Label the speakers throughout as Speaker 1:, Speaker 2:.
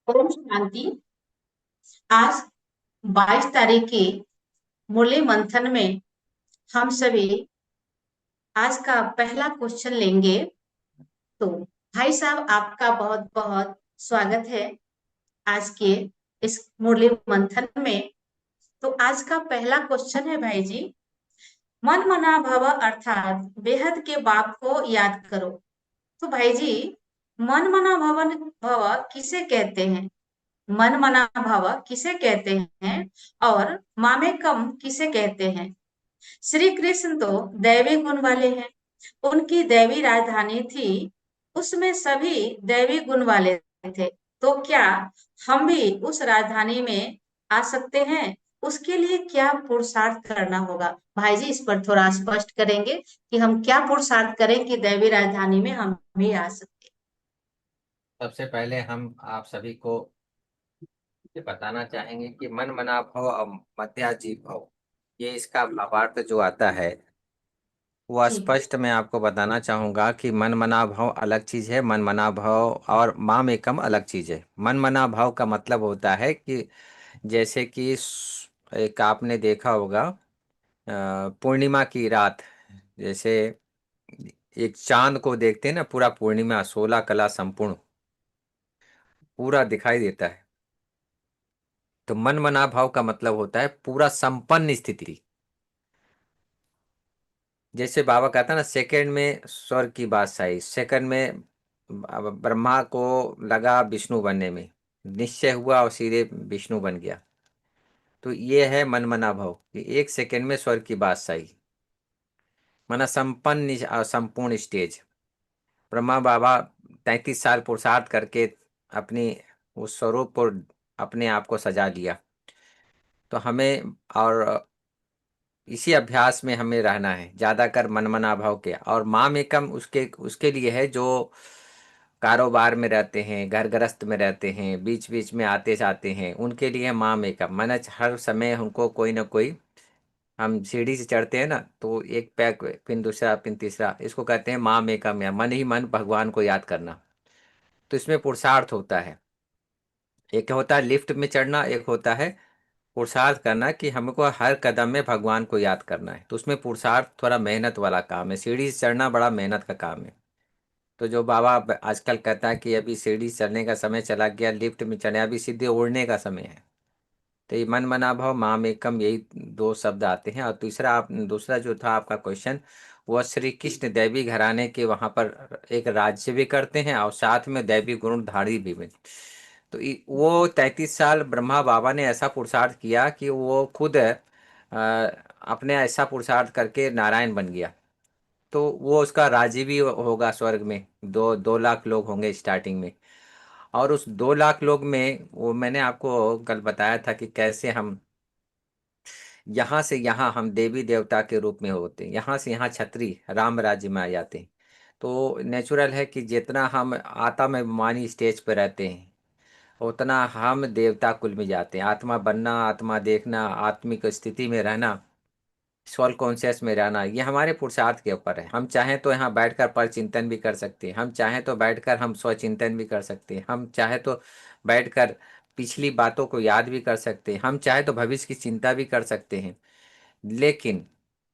Speaker 1: ओम शांति। आज 22 तारीख की मुरली मंथन में हम सभी आज का पहला क्वेश्चन लेंगे। तो भाई साहब, आपका बहुत बहुत स्वागत है आज के इस मुरली मंथन में। तो आज का पहला क्वेश्चन है भाई जी, मन मना भव अर्थात बेहद के बाप को याद करो। तो भाई जी, मन मना भवन भव किसे कहते हैं? मन मना भव किसे कहते हैं और मामे कम किसे कहते हैं? श्री कृष्ण तो दैवी गुण वाले हैं, उनकी दैवी राजधानी थी, उसमें सभी दैवी गुण वाले थे। तो क्या हम भी उस राजधानी में आ सकते हैं? उसके लिए क्या पुरुषार्थ करना होगा? भाई जी, इस पर थोड़ा स्पष्ट करेंगे कि हम क्या पुरुषार्थ करें कि दैवी राजधानी में हम भी आ सकते
Speaker 2: सबसे पहले हम आप सभी को ये बताना चाहेंगे कि मन मना भव और मध्याजीव भव, ये इसका भावार्थ जो आता है वो
Speaker 1: जी।
Speaker 2: स्पष्ट मैं आपको बताना चाहूंगा कि मन मना भव अलग चीज है। मन मना भव और माम एकम अलग चीज है। मन मना भव का मतलब होता है कि जैसे कि एक आपने देखा होगा पूर्णिमा की रात, जैसे एक चांद को देखते हैं ना, पूरा पूर्णिमा 16 कला संपूर्ण पूरा दिखाई देता है। तो मन मना भाव का मतलब होता है पूरा संपन्न स्थिति। जैसे बाबा कहता है ना, सेकंड में स्वर्ग की बादशाही, सेकंड में ब्रह्मा को लगा विष्णु बनने में, निश्चय हुआ और सीधे विष्णु बन गया। तो ये है मन मना भाव कि एक सेकंड में स्वर्ग की बादशाही, मना संपन्न संपूर्ण स्टेज। ब्रह्मा बाबा 33 साल पुरुषार्थ करके अपनी उस स्वरूप को, अपने आप को सजा लिया। तो हमें और इसी अभ्यास में हमें रहना है, ज्यादा कर मनमना भाव के। और माम एकम उसके उसके लिए है जो कारोबार में रहते हैं, घर गृहस्थ में रहते हैं, बीच बीच में आते जाते हैं, उनके लिए माम एकम माने हर समय उनको कोई ना कोई, हम सीढ़ी से चढ़ते हैं ना, तो एक पैक फिर दूसरा फिर तीसरा, इसको कहते हैं माम एकम, या मन ही मन भगवान को याद करना। तो इसमें पुरुषार्थ होता है। एक होता है लिफ्ट में चढ़ना, एक होता है पुरुषार्थ करना कि हमको हर कदम में भगवान को याद करना है। तो उसमें पुरुषार्थ थोड़ा मेहनत वाला काम है। सीढ़ी से चढ़ना बड़ा मेहनत का काम है। तो जो बाबा आजकल कहता है कि अभी सीढ़ी से चढ़ने का समय चला गया, लिफ्ट में चढ़े, अभी सीधे उड़ने का समय है। तो ये मन मना भाव माम एकम, यही दो शब्द आते हैं। और तीसरा, आप दूसरा जो था आपका क्वेश्चन, वह श्री कृष्ण दैवी घराने के वहां पर एक राज्य भी करते हैं और साथ में दैवी गुणधारी भी हैं। तो वो 33 साल ब्रह्मा बाबा ने ऐसा पुरुषार्थ किया कि वो खुद अपने ऐसा पुरुषार्थ करके नारायण बन गया। तो वो उसका राजी भी होगा स्वर्ग में। 2 लाख लोग होंगे स्टार्टिंग में। और उस 2 लाख लोग में वो मैंने आपको कल बताया था कि कैसे हम यहाँ से यहाँ हम देवी देवता के रूप में होते हैं, यहाँ से यहाँ छत्री राम राज्य में आ जाते हैं। तो नेचुरल है कि जितना हम आत्मा अभिमानी स्टेज पर रहते हैं, उतना हम देवता कुल में जाते हैं। आत्मा बनना, आत्मा देखना, आत्मिक स्थिति में रहना, सोल कॉन्शियस में रहना, ये हमारे पुरुषार्थ के ऊपर है। हम चाहें तो यहाँ बैठकर पर चिंतन भी कर सकते हैं, हम चाहें तो बैठकर हम स्वचिंतन भी कर सकते हैं, हम चाहे तो बैठकर पिछली बातों को याद भी कर सकते हैं, हम चाहे तो भविष्य की चिंता भी कर सकते हैं। लेकिन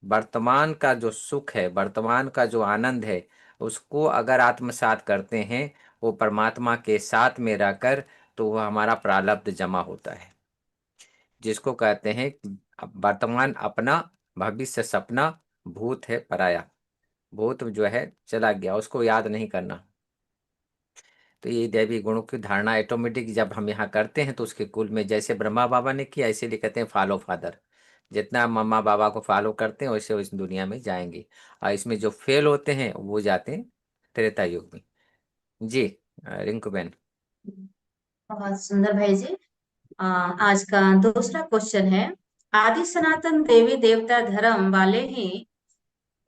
Speaker 2: वर्तमान का जो सुख है, वर्तमान का जो आनंद है, उसको अगर आत्मसात करते हैं वो परमात्मा के साथ में रहकर, तो वह हमारा प्रारब्ध जमा होता है। जिसको कहते हैं वर्तमान अपना, भविष्य सपना, भूत है पराया। भूत जो है चला गया, उसको याद नहीं करना। तो ये दैवी गुणों की धारणा ऑटोमेटिक जब हम यहाँ करते हैं तो उसके कुल में, जैसे ब्रह्मा बाबा ने किया, ऐसे लिए कहते हैं फॉलो फादर। जितना मम्मा बाबा को फॉलो करते हैं वैसे इस दुनिया में जाएंगे। और इसमें जो फेल होते हैं वो जाते हैं त्रेता युग में। जी। रिंकू बेन।
Speaker 1: हैं। बहुत सुंदर भाई जी। आज का दूसरा क्वेश्चन है, आदि सनातन देवी देवता धर्म वाले ही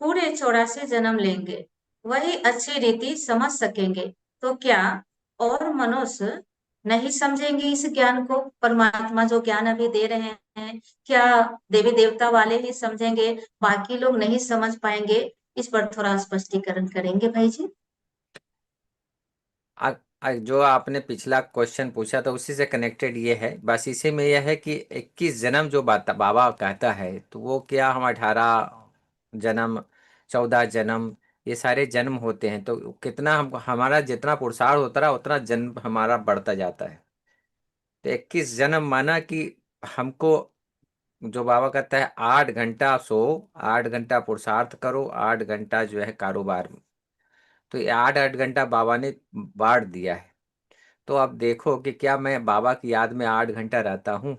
Speaker 1: पूरे 84 जन्म लेंगे, वही अच्छी रीति समझ सकेंगे। तो क्या और मनुष्य नहीं समझेंगे इस ज्ञान को? परमात्मा जो ज्ञान अभी दे रहे हैं, क्या देवी देवता वाले ही समझेंगे, बाकी लोग नहीं समझ पाएंगे? इस पर थोड़ा स्पष्टीकरण करेंगे भाई जी।
Speaker 2: जो आपने पिछला क्वेश्चन पूछा तो उसी से कनेक्टेड ये है, बस इसी में यह है कि 21 जन्म जो बाबा कहता है, तो वो क्या, हम 18 जन्म, 14 जन्म, ये सारे जन्म होते हैं, तो कितना हम, हमारा जितना पुरुषार्थ होता रहा उतना जन्म हमारा बढ़ता जाता है। तो 21 जन्म माना कि हमको, जो बाबा कहता है 8 घंटा सो, 8 घंटा पुरुषार्थ करो, 8 घंटा जो है कारोबार में, तो ये 8 8 घंटा बाबा ने बांट दिया है। तो अब देखो कि क्या मैं बाबा की याद में 8 घंटा रहता हूँ?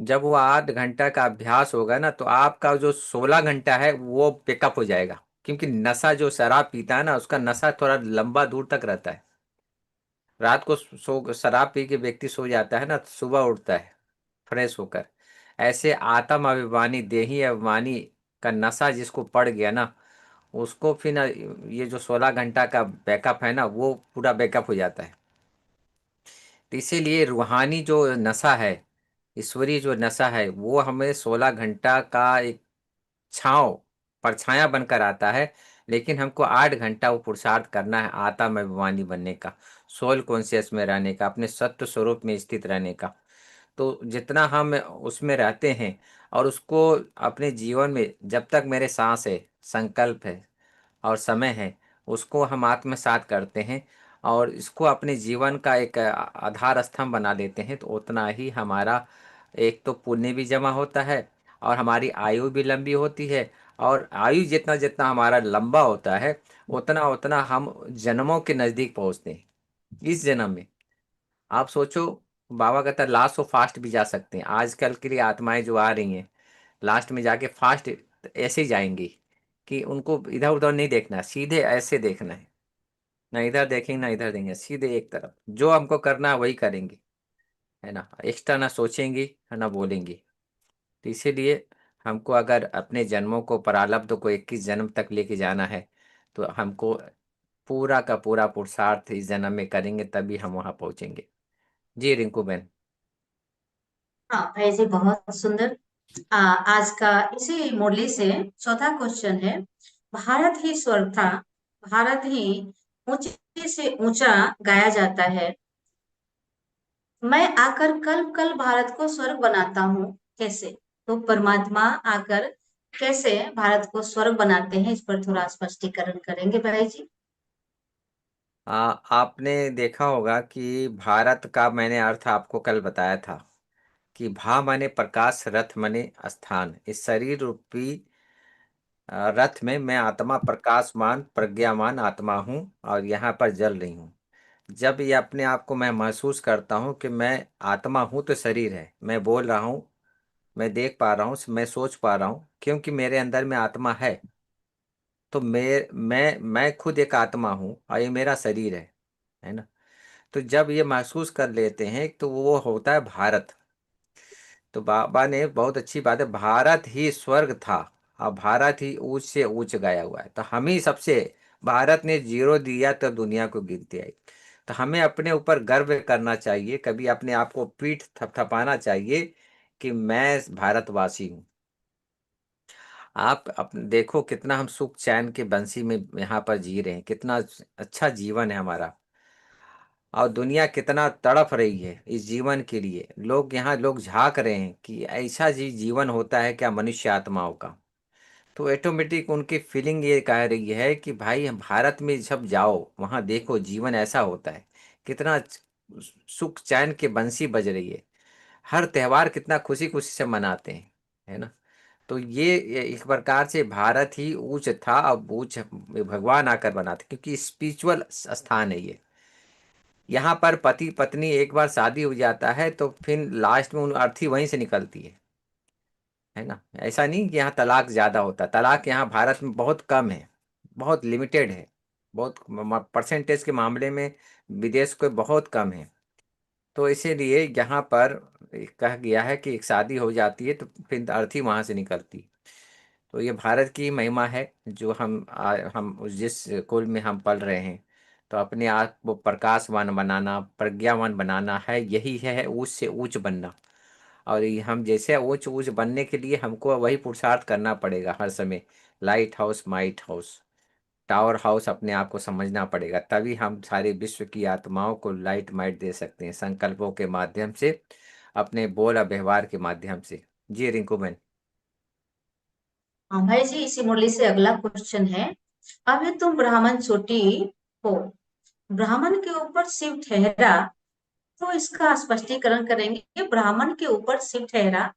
Speaker 2: जब वो 8 घंटा का अभ्यास होगा ना, तो आपका जो 16 घंटा है वो पिकअप हो जाएगा, क्योंकि नशा, जो शराब पीता है ना, उसका नशा थोड़ा लंबा दूर तक रहता है। रात को सो शराब पी के व्यक्ति सो जाता है ना, तो सुबह उठता है फ्रेश होकर। ऐसे आत्म अभिमानी, देही अभिमानी का नशा जिसको पड़ गया ना, उसको फिर ना ये जो 16 घंटा का बैकअप है ना, वो पूरा बैकअप हो जाता है। तो इसीलिए रूहानी जो नशा है, ईश्वरीय जो नशा है, वो हमें 16 घंटा का एक छांव, परछाया बनकर आता है। लेकिन हमको 8 घंटा वो पुरुषार्थ करना है आत्म अभिमानी बनने का, सोल कॉन्शियस में रहने का, अपने सत्य स्वरूप में स्थित रहने का। तो जितना हम उसमें रहते हैं और उसको अपने जीवन में, जब तक मेरे सांस है, संकल्प है और समय है, उसको हम आत्मसात करते हैं और इसको अपने जीवन का एक आधार स्तंभ बना लेते हैं, तो उतना ही हमारा एक तो पुण्य भी जमा होता है और हमारी आयु भी लंबी होती है। और आयु जितना जितना हमारा लंबा होता है, उतना उतना हम जन्मों के नज़दीक पहुंचते हैं। इस जन्म में आप सोचो, बाबा कहता है लास्ट ऑफ फास्ट भी जा सकते हैं। आजकल के लिए आत्माएं जो आ रही हैं, लास्ट में जाके फास्ट ऐसे ही जाएंगी कि उनको इधर उधर नहीं देखना है, सीधे ऐसे देखना है, ना इधर देखेंगे ना इधर देंगे, सीधे एक तरफ जो हमको करना है वही करेंगे, है ना, एक्स्ट्रा ना सोचेंगी है ना बोलेंगी। तो इसीलिए हमको अगर अपने जन्मों को, प्रारब्ध को 21 जन्म तक लेके जाना है, तो हमको पूरा का पूरा पुरुषार्थ इस जन्म में करेंगे, तभी हम वहां पहुंचेंगे। जी रिंकू बहन।
Speaker 1: हाँ भाई जी, बहुत सुंदर। आज का इसी मुरली से चौथा क्वेश्चन है, भारत ही स्वर्ग था, भारत ही ऊंचे से ऊंचा गाया जाता है, मैं आकर कल कल भारत को स्वर्ग बनाता हूँ, कैसे? तो परमात्मा आकर कैसे भारत को स्वर्ग बनाते हैं, इस पर थोड़ा स्पष्टीकरण करेंगे भाई जी?
Speaker 2: आपने देखा होगा कि भारत का मैंने अर्थ आपको कल बताया था कि भा माने प्रकाश, रथ माने स्थान। इस शरीर रूपी रथ में मैं आत्मा, प्रकाशमान प्रज्ञामान आत्मा हूँ और यहाँ पर जल रही हूँ। जब ये अपने आप को मैं महसूस करता हूँ कि मैं आत्मा हूँ, तो शरीर है, मैं बोल रहा हूँ, मैं देख पा रहा हूँ, मैं सोच पा रहा हूँ, क्योंकि मेरे अंदर में आत्मा है। तो मैं खुद एक आत्मा हूँ और ये मेरा शरीर है ना। तो जब ये महसूस कर लेते हैं, तो वो होता है भारत। तो बाबा ने बहुत अच्छी बात है, भारत ही स्वर्ग था और भारत ही ऊंच से ऊंच गया हुआ है। तो हम ही सबसे, भारत ने जीरो दिया तो दुनिया को गिनती आई। तो हमें अपने ऊपर गर्व करना चाहिए, कभी अपने आप को पीठ थपथपाना चाहिए कि मैं भारतवासी हूँ। आप देखो कितना हम सुख चैन के बंसी में यहाँ पर जी रहे हैं, कितना अच्छा जीवन है हमारा। और दुनिया कितना तड़प रही है इस जीवन के लिए, लोग झांक रहे हैं कि ऐसा जीवन होता है क्या मनुष्य आत्माओं का। तो ऑटोमेटिक उनकी फीलिंग ये कह रही है कि भाई हम भारत में जब जाओ, वहां देखो जीवन ऐसा होता है, कितना सुख चैन के बंसी बज रही है, हर त्योहार कितना खुशी खुशी से मनाते हैं, है ना। तो ये एक प्रकार से भारत ही ऊंच था, अब ऊंच भगवान आकर बनाते, क्योंकि स्पिरिचुअल स्थान है ये। यहाँ पर पति पत्नी एक बार शादी हो जाता है, तो फिर लास्ट में उन अर्थी वहीं से निकलती है ना। ऐसा नहीं कि यहाँ तलाक ज्यादा होता, तलाक यहाँ भारत में बहुत कम है, बहुत लिमिटेड है, बहुत परसेंटेज के मामले में विदेश के बहुत कम है। तो इसीलिए यहाँ पर कहा गया है कि एक शादी हो जाती है तो फिर अर्थी वहां से निकलती। तो ये भारत की महिमा है, जो हम जिस कुल में हम पल रहे हैं। तो अपने आप को प्रकाशवान बनाना, प्रज्ञावान बनाना है, यही है ऊंच से ऊंच बनना। और ये हम जैसे ऊंच ऊंच बनने के लिए हमको वही पुरुषार्थ करना पड़ेगा हर समय, light house might house. Tower house अपने आप को समझना पड़ेगा, तभी हम सारे विश्व की आत्माओं को लाइट माइट दे सकते हैं, संकल्पों के माध्यम से, अपने बोल और व्यवहार के माध्यम से। जी रिंकू मैन।
Speaker 1: हाँ भाई जी, इसी मुरली से अगला क्वेश्चन है। अभी तुम ब्राह्मण चोटी हो, ब्राह्मण के ऊपर शिव ठहरा, तो इसका स्पष्टीकरण करेंगे। ब्राह्मण के ऊपर शिव ठहरा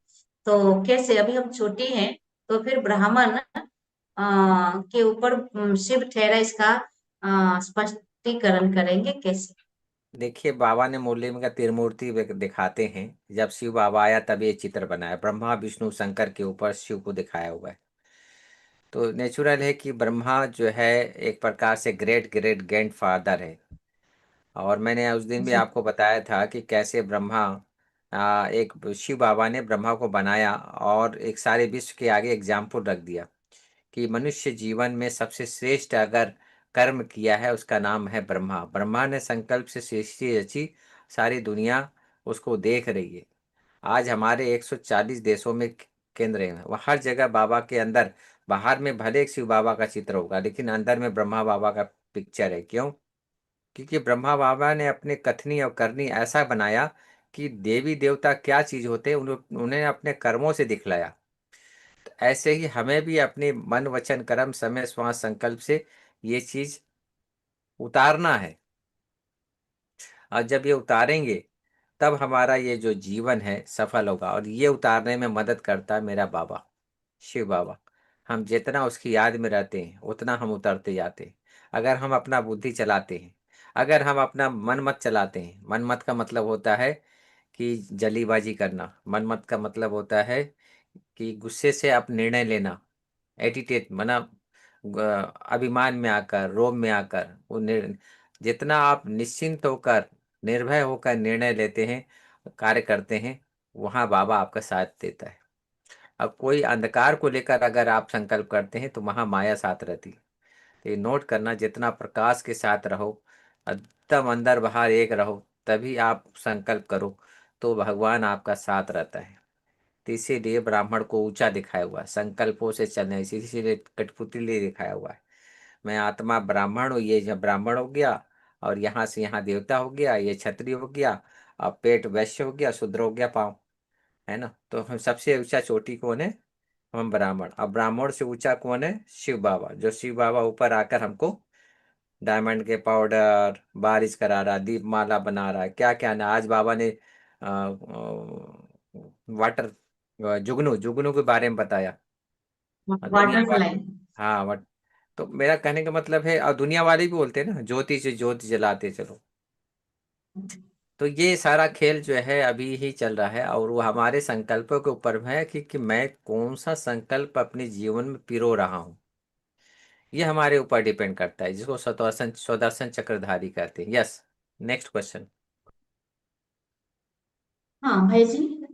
Speaker 1: तो कैसे? अभी हम चोटी हैं, तो फिर ब्राह्मण के ऊपर शिव ठहरा, इसका स्पष्टीकरण करेंगे कैसे?
Speaker 2: देखिए, बाबा ने मुरली में का त्रिमूर्ति दिखाते हैं। जब शिव बाबा आया तब ये चित्र बनाया, ब्रह्मा विष्णु शंकर के ऊपर शिव को दिखाया हुआ है। तो नेचुरल है कि ब्रह्मा जो है एक प्रकार से ग्रेट ग्रेट ग्रैंड फादर है। और मैंने उस दिन भी
Speaker 1: जी।
Speaker 2: आपको बताया था कि कैसे ब्रह्मा, एक शिव बाबा ने ब्रह्मा को बनाया और एक सारे विश्व के आगे एग्जाम्पल रख दिया कि मनुष्य जीवन में सबसे श्रेष्ठ अगर कर्म किया है उसका नाम है ब्रह्मा। ब्रह्मा ने संकल्प से सृष्टि रची, सारी दुनिया उसको देख रही है। आज हमारे 140 देशों में केंद्र हैं, वह हर जगह बाबा के अंदर, बाहर में भले एक शिव बाबा का चित्र होगा लेकिन अंदर में ब्रह्मा बाबा का पिक्चर है। क्यों? क्योंकि ब्रह्मा बाबा ने अपने कथनी और करनी ऐसा बनाया कि देवी देवता क्या चीज होते हैं उन्हें अपने कर्मों से दिखलाया। तो ऐसे ही हमें भी अपने मन वचन कर्म समय श्वास संकल्प से ये चीज उतारना है। और जब ये उतारेंगे तब हमारा ये जो जीवन है सफल होगा। और ये उतारने में मदद करता है मेरा बाबा, शिव बाबा। हम जितना उसकी याद में रहते हैं उतना हम उतरते जाते हैं। अगर हम अपना बुद्धि चलाते हैं, अगर हम अपना मन मत चलाते हैं, मन मत का मतलब होता है कि जलीबाजी करना, मन मत का मतलब होता है कि गुस्से से आप निर्णय लेना, एटीटेट मना, अभिमान में आकर, रोब में आकर जितना आप निश्चिंत होकर, निर्भय होकर निर्णय लेते हैं, कार्य करते हैं, वहाँ बाबा आपका साथ देता है। अब कोई अंधकार को लेकर अगर आप संकल्प करते हैं तो वहाँ माया साथ रहती है। तो ये नोट करना, जितना प्रकाश के साथ रहो, एकदम अंदर बाहर एक रहो, तभी आप संकल्प करो तो भगवान आपका साथ रहता है। तो इसीलिए ब्राह्मण को ऊंचा दिखाया हुआ है, संकल्पों से चलने, इसीलिए कठपुतली दिखाया हुआ है। मैं आत्मा ब्राह्मण हूँ, ये जब ब्राह्मण हो गया और यहाँ से यहाँ देवता हो गया, ये क्षत्रिय हो गया, अब पेट वैश्य हो गया, शूद्र हो गया पाँव, है ना। तो हम सबसे ऊंचा चोटी कौन है? हम ब्राह्मण। अब ब्राह्मण से ऊंचा कौन है? शिव बाबा। जो शिव बाबा ऊपर आकर हमको डायमंड के पाउडर बारिश करा रहा, दीपमाला बना रहा है, क्या क्या ना। आज बाबा ने वाटर, जुगनू जुगनू के बारे में बताया। और दुनिया
Speaker 1: वाटर
Speaker 2: भर,
Speaker 1: फ्लाई।
Speaker 2: हाँ वट। तो मेरा कहने का मतलब है, और दुनिया वाले भी बोलते हैं ना, ज्योति से ज्योति जलाते चलो। तो ये सारा खेल जो है अभी ही चल रहा है और वो हमारे संकल्पों के ऊपर है कि मैं कौन सा संकल्प अपने जीवन में पिरो रहा हूँ। ये हमारे ऊपर डिपेंड करता है, जिसको स्वदर्शन स्वदर्शन चक्रधारी कहते हैं। यस। Next question.
Speaker 1: हाँ भाई जी,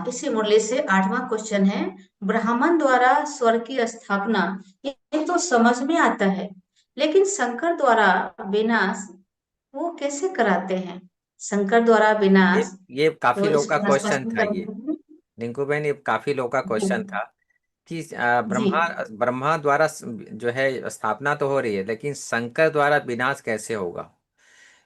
Speaker 1: इसी मुरली से आठवां क्वेश्चन है। ब्राह्मण द्वारा स्वर्ग की स्थापना, ये तो समझ में आता है, लेकिन शंकर द्वारा विनाश वो कैसे कराते हैं? शंकर द्वारा
Speaker 2: ये
Speaker 1: विनाश,
Speaker 2: ये काफी
Speaker 1: तो
Speaker 2: लोगों का
Speaker 1: इसका
Speaker 2: क्वेश्चन था
Speaker 1: स्पष्टीकरण
Speaker 2: ये।
Speaker 1: करेंगे?
Speaker 2: रिंकू बहन, ये काफी लोगों का क्वेश्चन था कि
Speaker 1: जी।
Speaker 2: ब्रह्मा ब्रह्मा द्वारा जो है स्थापना तो हो रही है, लेकिन शंकर द्वारा विनाश कैसे होगा?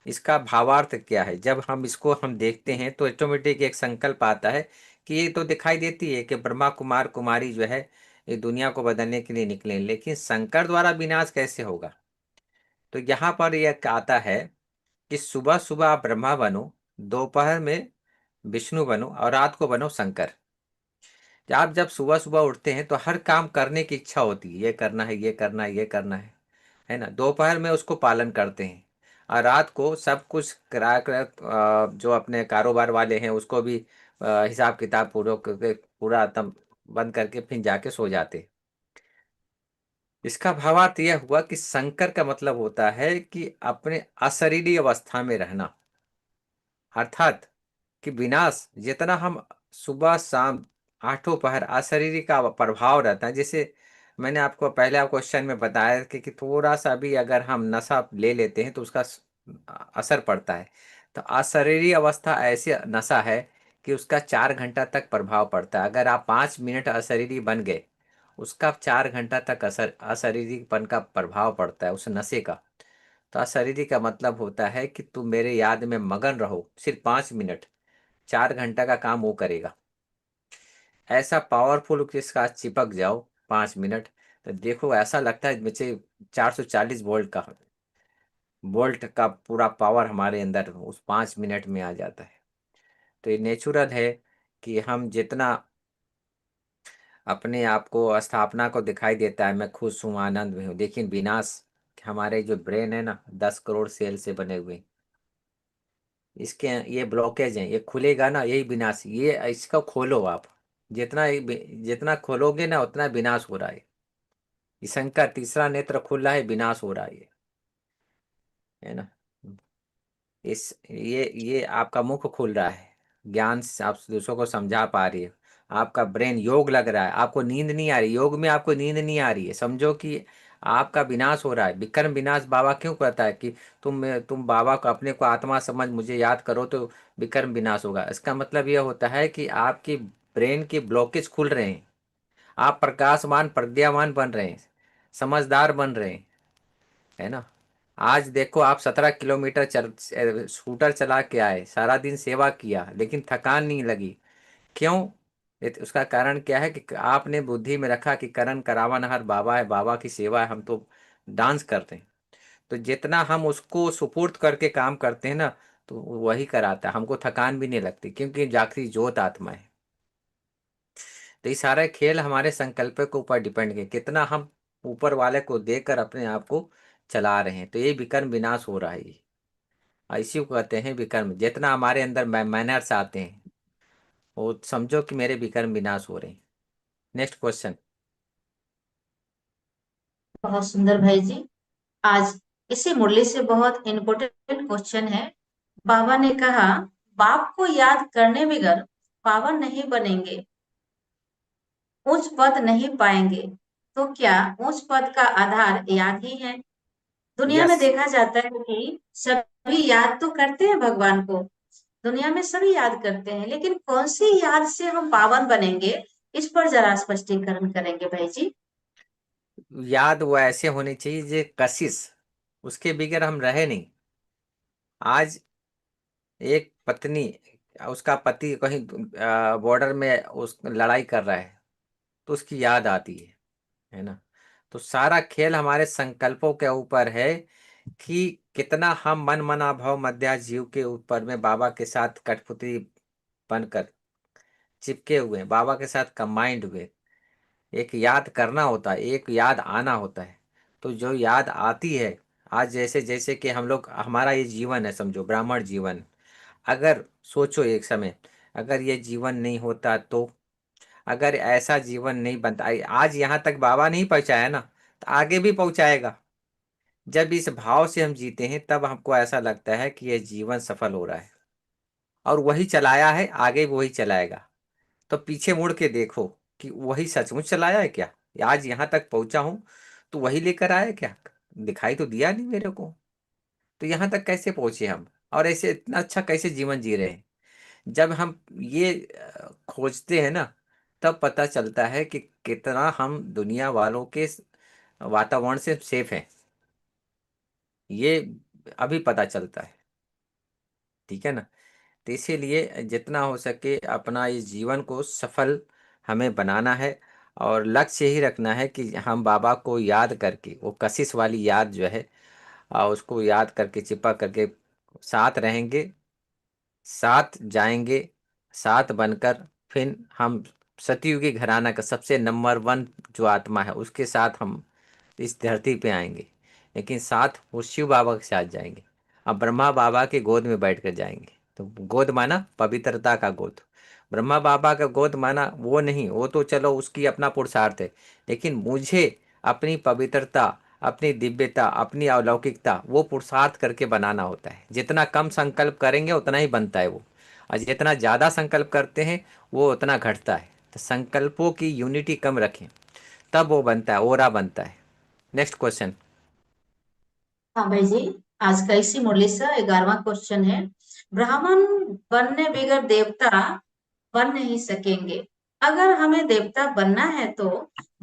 Speaker 2: इसका भावार्थ क्या है? जब हम इसको हम देखते हैं तो ऑटोमेटिक एक संकल्प आता है कि ये तो दिखाई देती है कि ब्रह्मा कुमार कुमारी जो है ये दुनिया को बदलने के लिए निकले, लेकिन शंकर द्वारा विनाश कैसे होगा? तो यहाँ पर यह आता है कि सुबह सुबह आप ब्रह्मा बनो, दोपहर में विष्णु बनो और रात को बनो शंकर। आप जब सुबह सुबह उठते हैं तो हर काम करने की इच्छा होती है, ये करना है, ये करना है, ये करना है ना। दोपहर में उसको पालन करते हैं और रात को सब कुछ करा कर जो अपने कारोबार वाले हैं उसको भी हिसाब किताब पूरा करके, पूरा एकदम बंद करके फिर जाके सो जाते। इसका भावार्थ यह हुआ कि संकर का मतलब होता है कि अपने अशरीरी अवस्था में रहना, अर्थात कि विनाश जितना हम सुबह शाम आठों पहर अशरीरी का प्रभाव रहता है। जैसे मैंने आपको पहले आप क्वेश्चन में बताया कि थोड़ा सा भी अगर हम नशा ले लेते हैं तो उसका असर पड़ता है। तो अशरीरी अवस्था ऐसी नशा है कि उसका 4 घंटा तक प्रभाव पड़ता है। अगर आप 5 मिनट अशरीरी बन गए उसका 4 घंटा तक असर अशारीरिकपन का प्रभाव पड़ता है उस नशे का। तो अशारीरिक का मतलब होता है कि तुम मेरे याद में मगन रहो सिर्फ 5 मिनट, 4 घंटा का काम वो करेगा। ऐसा पावरफुल के साथ चिपक जाओ 5 मिनट, तो देखो ऐसा लगता है मुझे 440 वोल्ट का पूरा पावर हमारे अंदर उस 5 मिनट में आ जाता है। तो ये नेचुरल है कि हम जितना अपने आप को स्थापना को दिखाई देता है मैं खुश हूँ आनंद में हूँ, लेकिन विनाश हमारे जो ब्रेन है ना 10 करोड़ सेल से बने हुए हैं। इसके ये ब्लॉकेज हैं, ये खुलेगा ना यही विनाश, ये इसको खोलो आप। जितना खोलोगे ना उतना विनाश हो रहा है। ईशंकर का तीसरा नेत्र खुल रहा है, विनाश हो रहा है ना। ये आपका मुख खुल रहा है, ज्ञान से आप दूसरों को समझा पा रही है। आपका ब्रेन योग लग रहा है, आपको नींद नहीं आ रही, योग में आपको नींद नहीं आ रही है, समझो कि आपका विनाश हो रहा है। विक्रम विनाश बाबा क्यों कहता है कि तुम बाबा को अपने को आत्मा समझ मुझे याद करो तो विक्रम विनाश होगा। इसका मतलब यह होता है कि आपकी ब्रेन के ब्लॉकेज खुल रहे हैं, आप प्रकाशमान प्रज्ञावान बन रहे हैं, समझदार बन रहे हैं, है ना। आज देखो आप 17 किलोमीटर स्कूटर चला के आए, सारा दिन सेवा किया लेकिन थकान नहीं लगी। क्यों? उसका कारण क्या है कि आपने बुद्धि में रखा कि करण करावन हर बाबा है, बाबा की सेवा है, हम तो डांस करते हैं। तो जितना हम उसको सुपुर्द करके काम करते हैं ना, तो वही कराता है, हमको थकान भी नहीं लगती क्योंकि जागती ज्योत आत्मा है। तो ये सारे खेल हमारे संकल्प के ऊपर डिपेंड है, कितना हम ऊपर वाले को देकर अपने आप को चला रहे हैं। तो ये विकर्म विनाश हो रहा है। इसी को कहते हैं विकर्म। जितना हमारे अंदर मैनर्स आते हैं वो समझो कि मेरे विकर्म विनाश हो रहे हैं। Next question.
Speaker 1: बहुत सुंदर भाई जी। आज इसी मुरली से बहुत इम्पोर्टेंट क्वेश्चन है। बाबा ने कहा, बाप को याद करने बगैर पावन नहीं बनेंगे, उच्च पद नहीं पाएंगे। तो क्या उच्च पद का आधार याद ही है? दुनिया
Speaker 2: यस।
Speaker 1: में देखा जाता है कि सभी याद तो करते हैं भगवान को, दुनिया में सभी याद करते हैं, लेकिन कौन सी याद से हम पावन बनेंगे, इस पर जरा स्पष्टीकरण करेंगे भाई जी।
Speaker 2: याद वो ऐसे होनी चाहिए जो कशिश, उसके बगैर हम रहे नहीं। आज एक पत्नी, उसका पति कहीं बॉर्डर में उस लड़ाई कर रहा है तो उसकी याद आती है ना। तो सारा खेल हमारे संकल्पों के ऊपर है कि कितना हम मन मना भाव मध्या जीव के ऊपर में बाबा के साथ कठपुतली बनकर चिपके हुए हैं, बाबा के साथ कंबाइंड हुए। एक याद करना होता है, एक याद आना होता है। तो जो याद आती है, आज जैसे जैसे कि हम लोग, हमारा ये जीवन है समझो ब्राह्मण जीवन। अगर सोचो एक समय, अगर ये जीवन नहीं होता तो, अगर ऐसा जीवन नहीं बनता, आज यहाँ तक बाबा नहीं पहुंचाया ना, तो आगे भी पहुंचाएगा। जब इस भाव से हम जीते हैं तब हमको ऐसा लगता है कि यह जीवन सफल हो रहा है, और वही चलाया है आगे भी वही चलाएगा। तो पीछे मुड़ के देखो कि वही सचमुच चलाया है क्या, आज यहाँ तक पहुंचा हूं तो वही लेकर आया क्या, दिखाई तो दिया नहीं मेरे को। तो यहाँ तक कैसे पहुंचे हम, और ऐसे इतना अच्छा कैसे जीवन जी रहे हैं। जब हम ये खोजते हैं ना, तब पता चलता है कि कितना हम दुनिया वालों के वातावरण से सेफ हैं। ये अभी पता चलता है, ठीक है ना। तो इसीलिए जितना हो सके अपना इस जीवन को सफल हमें बनाना है, और लक्ष्य यही रखना है कि हम बाबा को याद करके, वो कशिश वाली याद जो है उसको याद करके चिपक करके साथ रहेंगे, साथ जाएंगे, साथ बनकर फिर हम सतयुगी घराना का सबसे नंबर 1 जो आत्मा है उसके साथ हम इस धरती पे आएंगे। लेकिन साथ वो शिव बाबा के साथ जाएंगे, अब ब्रह्मा बाबा के गोद में बैठ कर जाएंगे। तो गोद माना पवित्रता का गोद। ब्रह्मा बाबा का गोद माना वो नहीं, वो तो चलो उसकी अपना पुरुषार्थ है, लेकिन मुझे अपनी पवित्रता, अपनी दिव्यता, अपनी अलौकिकता वो पुरुषार्थ करके बनाना होता है। जितना कम संकल्प करेंगे उतना ही बनता है वो, और जितना ज़्यादा संकल्प करते हैं वो उतना घटता है। तो संकल्पों की यूनिटी कम रखें, तब वो बनता है, ओरा बनता है। Next question.
Speaker 1: हाँ भाई जी, आज का इसी मुरली से 11वां क्वेश्चन है। ब्राह्मण बनने बगैर देवता बन नहीं सकेंगे। अगर हमें देवता बनना है तो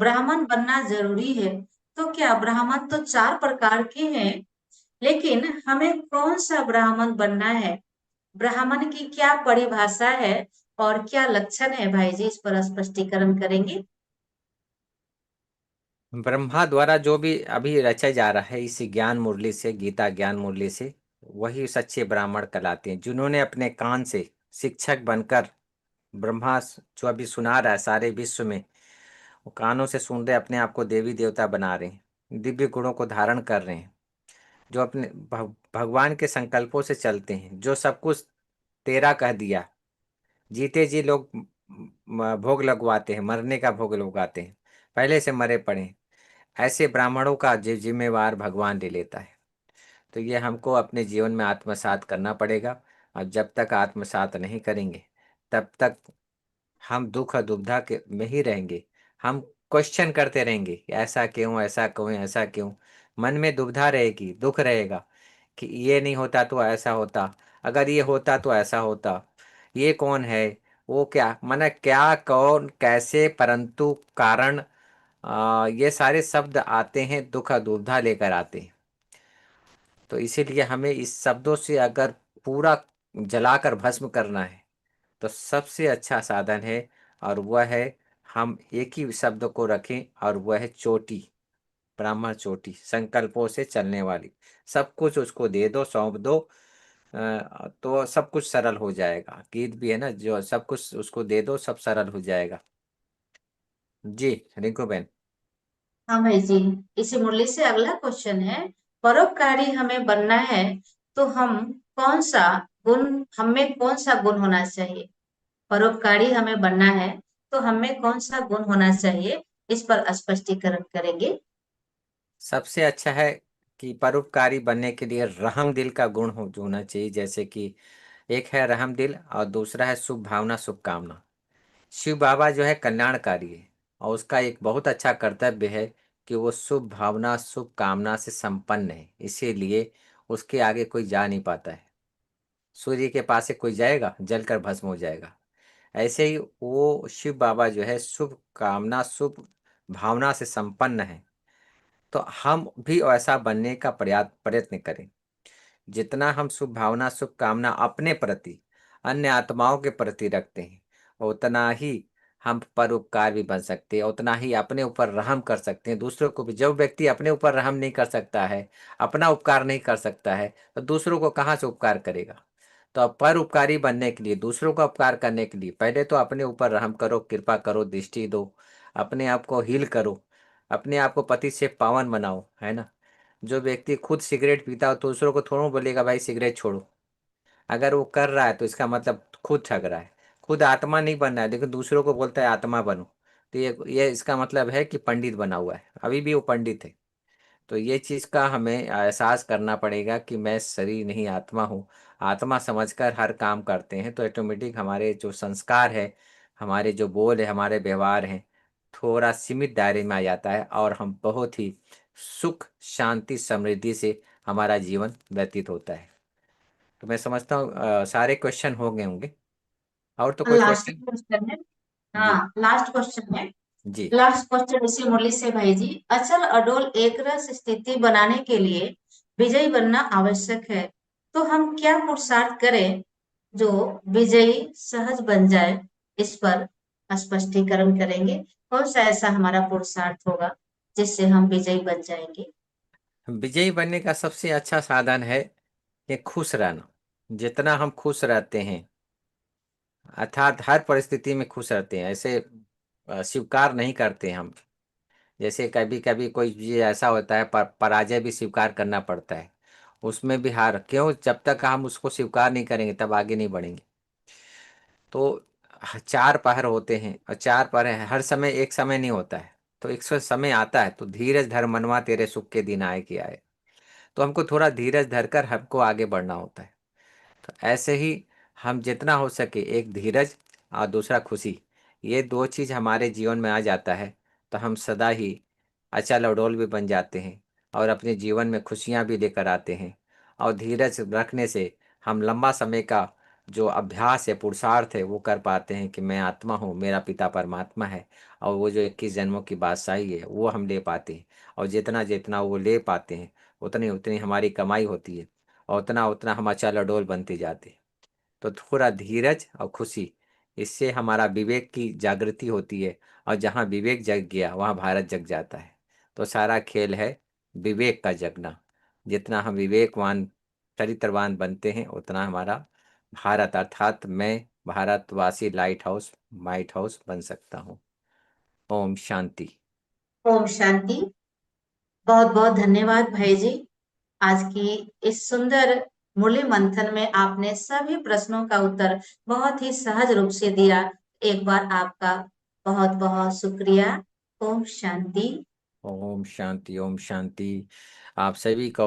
Speaker 1: ब्राह्मण बनना जरूरी है। तो क्या ब्राह्मण तो चार प्रकार के हैं, लेकिन हमें कौन सा ब्राह्मण बनना है? ब्राह्मण की क्या परिभाषा है और क्या लक्षण है भाई जी, इस पर स्पष्टीकरण करेंगे?
Speaker 2: ब्रह्मा द्वारा जो भी अभी रचा जा रहा है इस ज्ञान मुरली से, गीता ज्ञान मुरली से, वही सच्चे ब्राह्मण कहलाते हैं, जिन्होंने अपने कान से शिक्षक बनकर ब्रह्मा जो अभी सुना रहा है सारे विश्व में, वो कानों से सुन रहे अपने आप को देवी देवता बना रहे हैं, दिव्य गुणों को धारण कर रहे हैं, जो अपने भगवान के संकल्पों से चलते हैं, जो सब कुछ तेरा कह दिया। जीते जी लोग भोग लगवाते हैं, मरने का भोग लगवाते हैं, पहले से मरे पड़े हैं। ऐसे ब्राह्मणों का जिम्मेवार भगवान ले लेता है। तो ये हमको अपने जीवन में आत्मसात करना पड़ेगा। और जब तक आत्मसात नहीं करेंगे तब तक हम दुख और दुविधा के में ही रहेंगे। हम क्वेश्चन करते रहेंगे कि ऐसा क्यों, ऐसा क्यों, ऐसा क्यों। मन में दुविधा रहेगी, दुख रहेगा कि ये नहीं होता तो ऐसा होता, अगर ये होता तो ऐसा होता, ये कौन है, वो क्या, माने क्या, कौन, कैसे, परंतु, कारण, ये सारे शब्द आते हैं, दुख और दुविधा लेकर आते हैं। तो इसीलिए हमें इस शब्दों से अगर पूरा जलाकर भस्म करना है तो सबसे अच्छा साधन है, और वह है हम एक ही शब्द को रखें, और वह है चोटी। ब्राह्मण चोटी, संकल्पों से चलने वाली, सब कुछ उसको दे दो, सौंप दो। तो सब कुछ सरल हो जाएगा। गीत भी है ना, जो सब कुछ उसको दे दो सब सरल हो जाएगा। जी रिंकू बहन।
Speaker 1: हाँ भाई जी, इसी मुरली से अगला क्वेश्चन है, परोपकारी हमें बनना है तो हम कौन सा गुण हमें कौन सा गुण होना चाहिए? परोपकारी हमें बनना है तो हमें कौन सा गुण होना चाहिए, इस पर स्पष्टीकरण करेंगे?
Speaker 2: सबसे अच्छा है कि परोपकारी बनने के लिए रहम दिल का गुण होना चाहिए। जैसे कि एक है रहम दिल और दूसरा है शुभ भावना, शुभकामना। शिव बाबा जो है कल्याणकारी है, और उसका एक बहुत अच्छा कर्तव्य है कि वो शुभ भावना, शुभ कामना से संपन्न है, इसीलिए उसके आगे कोई जा नहीं पाता है। सूर्य के पास से कोई जाएगा जलकर भस्म हो जाएगा। ऐसे ही वो शिव बाबा जो है शुभ कामना, शुभ भावना से संपन्न है। तो हम भी ऐसा बनने का प्रयत्न करें। जितना हम शुभ भावना, शुभ कामना अपने प्रति, अन्य आत्माओं के प्रति रखते हैं, उतना ही हम परोपकार भी बन सकते हैं, उतना ही अपने ऊपर रहम कर सकते हैं दूसरों को भी। जब व्यक्ति अपने ऊपर रहम नहीं कर सकता है, अपना उपकार नहीं कर सकता है, तो दूसरों को कहाँ से उपकार करेगा? तो अब परोपकारी बनने के लिए, दूसरों का उपकार करने के लिए, पहले तो अपने ऊपर रहम करो, कृपा करो, दृष्टि दो, अपने आप को हील करो, अपने आप को पति से पावन बनाओ, है ना। जो व्यक्ति खुद सिगरेट पीता हो तो दूसरों को थोड़ा बोलेगा भाई सिगरेट छोड़ो। अगर वो कर रहा है तो इसका मतलब खुद ठग रहा है। खुद आत्मा नहीं बन रहा है लेकिन दूसरों को बोलता है आत्मा बनो, तो ये इसका मतलब है कि पंडित बना हुआ है, अभी भी वो पंडित है। तो ये चीज़ का हमें एहसास करना पड़ेगा कि मैं शरीर नहीं आत्मा हूँ। आत्मा समझकर हर काम करते हैं तो ऑटोमेटिक हमारे जो संस्कार है, हमारे जो बोल है, हमारे व्यवहार हैं, थोड़ा सीमित दायरे में आ जाता है, और हम बहुत ही सुख, शांति, समृद्धि से हमारा जीवन व्यतीत होता है। तो मैं समझता हूँ सारे क्वेश्चन हो गए होंगे। और तो कोई
Speaker 1: लास्ट
Speaker 2: क्वेश्चन?
Speaker 1: क्वेश्चन है। हाँ,
Speaker 2: जी।
Speaker 1: लास्ट क्वेश्चन है।
Speaker 2: जी।
Speaker 1: लास्ट क्वेश्चन इसी मुरली से भाई जी, अचल अडोल एक रस स्थिति बनाने के लिए विजयी बनना आवश्यक है। तो हम क्या पुरुषार्थ करें जो विजयी सहज बन जाए, इस पर स्पष्टीकरण करेंगे? कौन सा ऐसा हमारा पुरुषार्थ होगा जिससे हम विजयी बन जाएंगे?
Speaker 2: विजयी बनने का सबसे अच्छा साधन है कि खुश रहना। जितना हम खुश रहते हैं, अर्थात हर परिस्थिति में खुश रहते हैं, ऐसे स्वीकार नहीं करते हम। जैसे कभी कभी कोई चीज ऐसा होता है, पराजय भी स्वीकार करना पड़ता है, उसमें भी हार क्यों, जब तक हम उसको स्वीकार नहीं करेंगे तब आगे नहीं बढ़ेंगे। तो चार पहर होते हैं, और चार पहर हर समय एक समय नहीं होता है। तो एक समय आता है, तो धीरज धर मनवा तेरे सुख के दिन आए कि आए। तो हमको थोड़ा धीरज धरकर हमको आगे बढ़ना होता है। तो ऐसे ही हम जितना हो सके, एक धीरज और दूसरा खुशी, ये दो चीज़ हमारे जीवन में आ जाता है तो हम सदा ही अचल अडोल भी बन जाते हैं, और अपने जीवन में खुशियाँ भी लेकर आते हैं। और धीरज रखने से हम लंबा समय का जो अभ्यास है, पुरुषार्थ है, वो कर पाते हैं कि मैं आत्मा हूँ, मेरा पिता परमात्मा है। और वो जो 21 जन्मों की बादशाही है वो हम ले पाते हैं। और जितना जितना वो ले पाते हैं उतनी उतनी हमारी कमाई होती है, और उतना उतना हम अचल अडोल बनते जाते हैं। तो थोड़ा धीरज और खुशी, इससे हमारा विवेक की जागृति होती है। और जहाँ विवेक जग गया वहाँ भारत जग जाता है। तो सारा खेल है विवेक का जगना। जितना हम विवेकवान चरित्रवान बनते हैं उतना हमारा भारत, अर्थात मैं भारतवासी लाइट हाउस माइट हाउस बन सकता हूँ। ओम शांति।
Speaker 1: ओम शांति। बहुत बहुत धन्यवाद भाई जी। आज की इस सुंदर मूल्य मंथन में आपने सभी प्रश्नों का उत्तर बहुत ही सहज रूप से दिया। एक बार आपका बहुत बहुत शुक्रिया। ओम शांति।
Speaker 2: ओम शांति। ओम शांति। आप सभी का